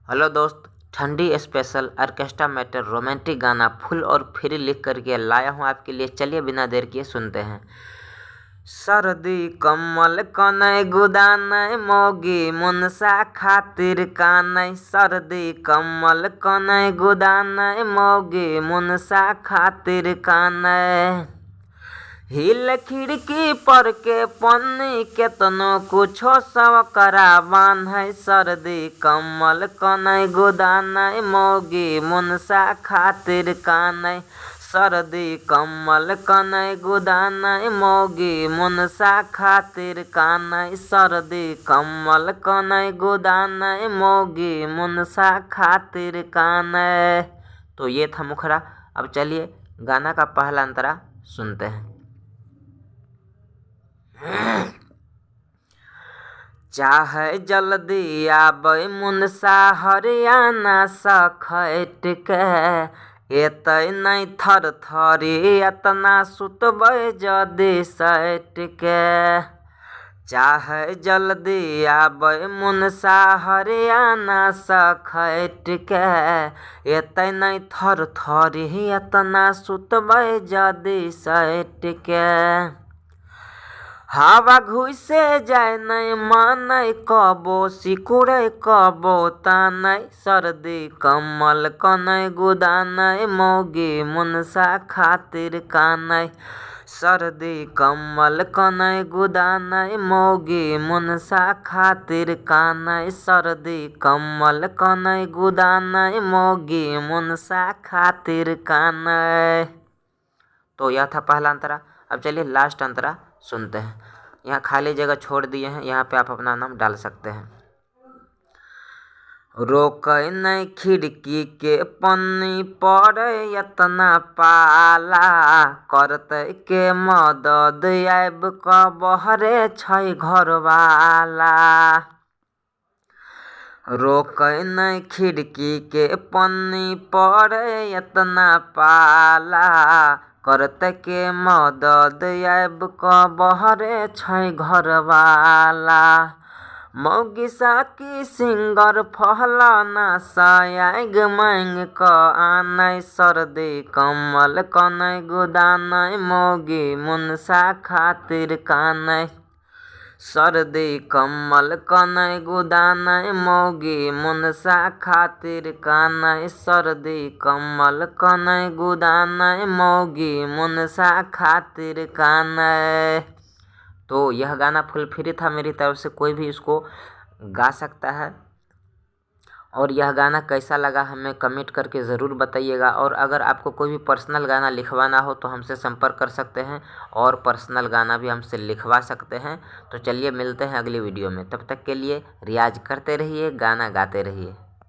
Hello दोस्त, ठंडी special orchestra matter romantic गाना फुल और फ्री लिख करके लाया हूँ आपके लिए। चलिए बिना देर किए सुनते हैं। सर्दी कम्मल कनै गुदानै मौगी मुनसा खातिर कानै। सर्दी कम्मल कनै गुदानै मौगी मुनसा खातिर कानै। हिल खिड़की पर के पन्नी केतनो कुछो सब करा बान्है। सर्दी कम्मल कनै गुदानै मौगी मुनसा खातिर कानै। सर्दी कम्मल कनै गुदानै मौगी मुनसा खातिर कानै। सर्दी कम्मल कनै गुदानै मौगी मुनसा खातिर कानै। तो ये था मुखड़ा। अब चलिए गाना का पहला अंतरा सुनते हैं। चाहे जल्दी आबै मुनसा हरियाणा सखैट के। एतै नहीं थर थरी एतना सुतबै जदि सैट के। चाहे जल्दी आबै मुनसा हरियाणा सखैट के। एतै नहीं थर थरी एतना सुतबै जदि सैट के। हवा घुसे जाए नहीं मानै कबो सिकुड़े कबो तानै। सर्दी कम्मल कनै गुदानै मौगी मुनसा खातिर कानै। सर्दी कम्मल कनै गुदानै मौगी मुनसा खातिर कानै। सर्दी कम्मल कनै गुदानै मौगी मुनसा खातिर कानै। तो यह था पहला अंतरा। अब चलिए लास्ट अंतरा सुनते हैं। यहाँ खाली जगह छोड़ दिए हैं, यहाँ पे आप अपना नाम डाल सकते हैं। रोकै नहीं खिड़की के पन्नी पड़े एतना पाला। करतै के मदद आबि क बहरे छै घरवाला। रोकै नहीं खिड़की के पन्नी पड़े एतना पाला। करतै के मदद आबि क बहरे छै घरवाला। मौगी साकी सिंगर फहलाना सायाग मांग क आनै। सर्दी कम्मल कनै गुदानै मौगी मुनसा खातिर कानै। सर्दी कम्मल कनै गुदानै मौगी मुनसा खातिर कानै। सर्दी कम्मल कनै गुदानै मौगी मुनसा खातिर कानै। तो यह गाना फुल फ्री था मेरी तरफ से, कोई भी इसको गा सकता है। और यह गाना कैसा लगा हमें कमेंट करके ज़रूर बताइएगा। और अगर आपको कोई भी पर्सनल गाना लिखवाना हो तो हमसे संपर्क कर सकते हैं और पर्सनल गाना भी हमसे लिखवा सकते हैं। तो चलिए मिलते हैं अगली वीडियो में, तब तक के लिए रियाज करते रहिए, गाना गाते रहिए।